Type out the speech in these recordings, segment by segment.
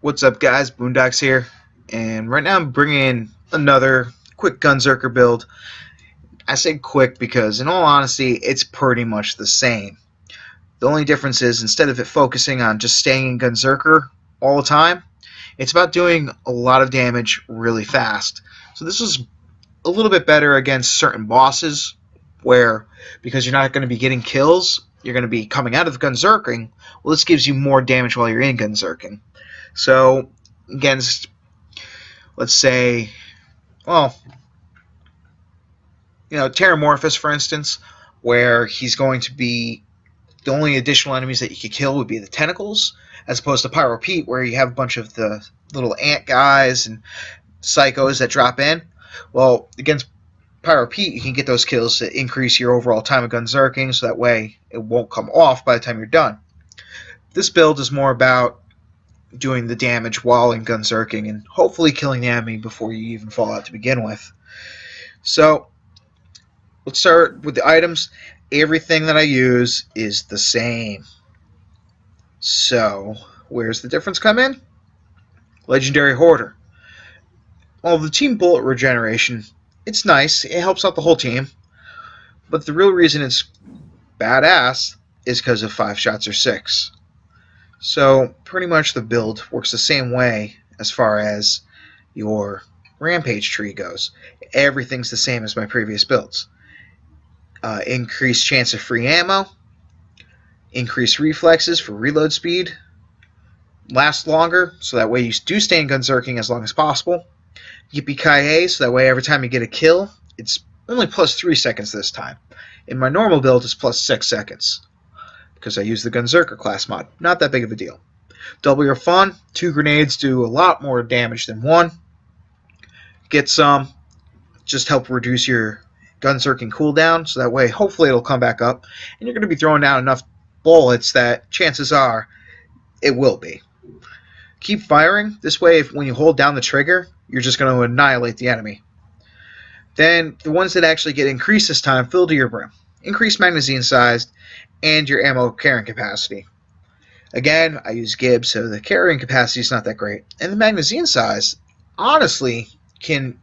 What's up, guys? Boondocks here, and right now I'm bringing another quick Gunzerker build. I say quick because, in all honesty, it's pretty much the same. The only difference is, instead of it focusing on just staying in Gunzerker all the time, it's about doing a lot of damage really fast. So this is a little bit better against certain bosses, where, because you're not going to be getting kills, you're going to be coming out of Gunzerking. Well, this gives you more damage while you're in Gunzerking. So, against, let's say, well, Terramorphous, for instance, where he's going to be, the only additional enemies that you could kill would be the tentacles, as opposed to Pyro Pete, where you have a bunch of the little ant guys and psychos that drop in. Well, against Pyro Pete, you can get those kills to increase your overall time of Gunzerking, so that way it won't come off by the time you're done. This build is more about doing the damage while in Gunzerking and hopefully killing the enemy before you even fall out to begin with. So let's start with the items. Everything that I use is the same. So where's the difference come in? Legendary Hoarder. Well, the team bullet regeneration, it's nice. It helps out the whole team. But the real reason it's badass is because of 5 shots or 6. So pretty much the build works the same way as far as your rampage tree goes. Everything's the same as my previous builds. Increased chance of free ammo, increased reflexes for reload speed, last longer, so that way you do stay in Gunzerking as long as possible. Yippee-ki-yay, so that way every time you get a kill, it's only plus 3 seconds this time. In my normal build, it's plus 6 seconds. Because I use the Gunzerker class mod. Not that big of a deal. Double your fun. 2 grenades do a lot more damage than 1. Get some. Just help reduce your Gunzerking cooldown, so that way hopefully it'll come back up. And you're going to be throwing down enough bullets that chances are it will be. Keep firing. This way, when you hold down the trigger, you're just going to annihilate the enemy. Then the ones that actually get increased this time, fill to your brim. Increase magazine size and your ammo carrying capacity. Again, I use Gibbs, so the carrying capacity is not that great. And the magazine size, honestly, can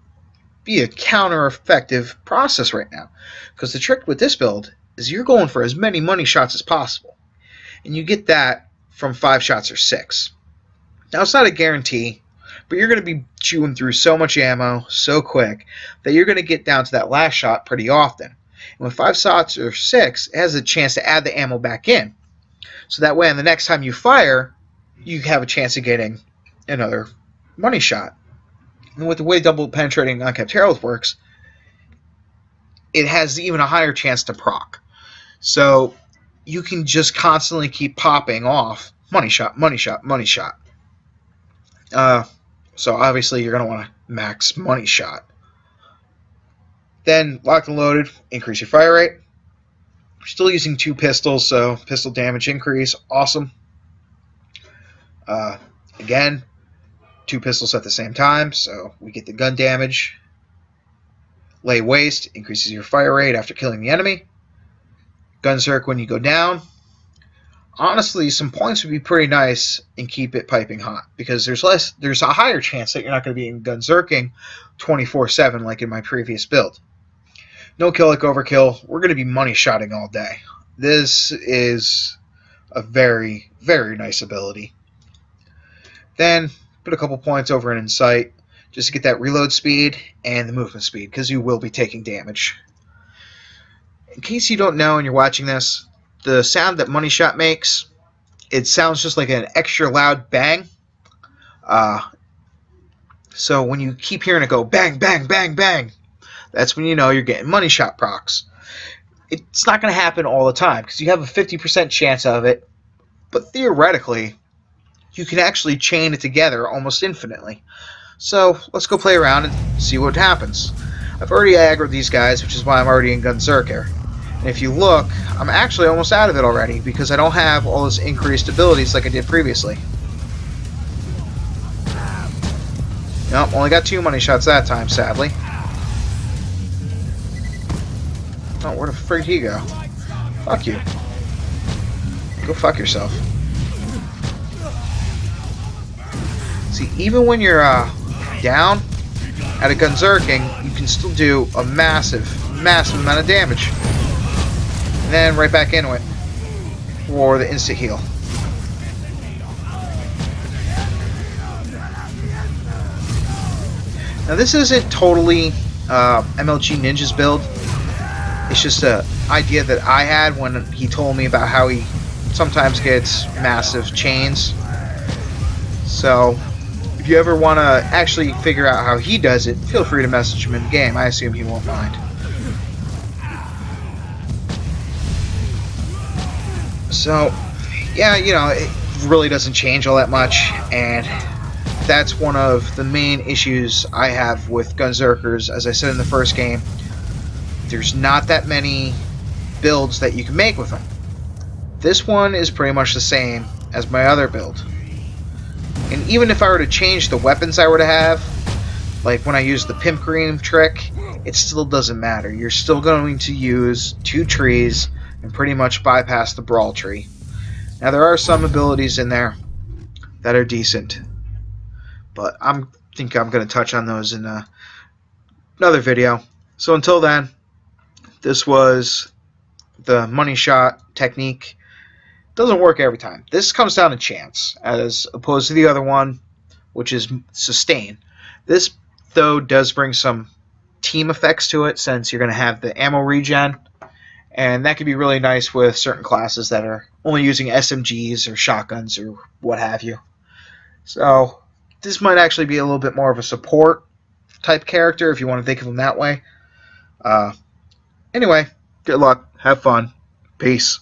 be a counter-effective process right now. Because the trick with this build is you're going for as many money shots as possible. And you get that from 5 shots or 6. Now, it's not a guarantee, but you're going to be chewing through so much ammo so quick that you're going to get down to that last shot pretty often. And with 5 shots or 6, it has a chance to add the ammo back in. So that way, on the next time you fire, you have a chance of getting another money shot. And with the way double penetrating uncapped herald works, it has even a higher chance to proc. So you can just constantly keep popping off money shot, money shot, money shot. So obviously you're going to want to max money shot. Then, locked and loaded, increase your fire rate. We're still using 2 pistols, so pistol damage increase, awesome. Again, 2 pistols at the same time, so we get the gun damage. Lay waste, increases your fire rate after killing the enemy. Gunzerk when you go down. Honestly, some points would be pretty nice and keep it piping hot, because there's a higher chance that you're not going to be in Gunzerking 24/7 like in my previous build. No kill like overkill. We're going to be money shotting all day. This is a very, very nice ability. Then put a couple points over in Insight just to get that reload speed and the movement speed, because you will be taking damage. In case you don't know and you're watching this, the sound that money shot makes, it sounds just like an extra loud bang. So when you keep hearing it go bang, bang, bang, bang, that's when you know you're getting money shot procs. It's not going to happen all the time, because you have a 50% chance of it, but theoretically, you can actually chain it together almost infinitely. So let's go play around and see what happens. I've already aggroed these guys, which is why I'm already in Gunzerker. And if you look, I'm actually almost out of it already, because I don't have all those increased abilities like I did previously. Nope, only got 2 money shots that time, sadly. Oh, where the frig did he go? Fuck you. Go fuck yourself. See, even when you're down at a Gunzerking, you can still do a massive amount of damage. And then right back into it for the instant heal. Now this isn't totally MLG Ninja's build. It's just an idea that I had when he told me about how he sometimes gets massive chains. So if you ever want to actually figure out how he does it, feel free to message him in the game. I assume he won't mind. So yeah, you know, it really doesn't change all that much, and that's one of the main issues I have with Gunzerkers. As I said in the first game, there's not that many builds that you can make with them. This one is pretty much the same as my other build. And even if I were to change the weapons I were to have, like when I use the Pimp Cream trick, it still doesn't matter. You're still going to use 2 trees and pretty much bypass the Brawl tree. Now there are some abilities in there that are decent, but I think I'm going to touch on those in another video. So until then, this was the money shot technique. Doesn't work every time. This comes down to chance, as opposed to the other one, which is sustain. This, though, does bring some team effects to it, since you're going to have the ammo regen, and that can be really nice with certain classes that are only using SMGs or shotguns or what have you. So this might actually be a little bit more of a support type character if you want to think of him that way. Anyway, good luck. Have fun. Peace.